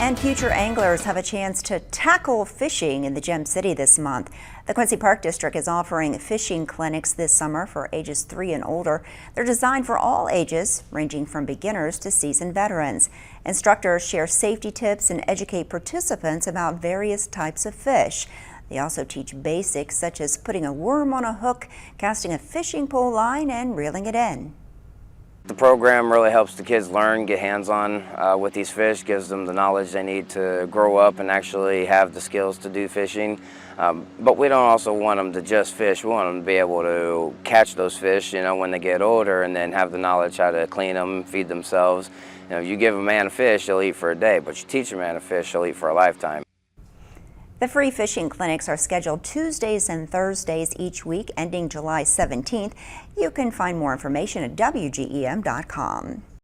And future anglers have a chance to tackle fishing in the Gem City this month. The Quincy Park District is offering fishing clinics this summer for ages 3 and older. They're designed for all ages, ranging from beginners to seasoned veterans. Instructors share safety tips and educate participants about various types of fish. They also teach basics such as putting a worm on a hook, casting a fishing pole line, and reeling it in. The program really helps the kids learn, get hands-on with these fish, gives them the knowledge they need to grow up and actually have the skills to do fishing. But we don't also want them to just fish. We want them to be able to catch those fish, when they get older, and then have the knowledge how to clean them, feed themselves. If you give a man a fish, he'll eat for a day, but you teach a man a fish, he'll eat for a lifetime. The free fishing clinics are scheduled Tuesdays and Thursdays each week, ending July 17th. You can find more information at WGEM.com.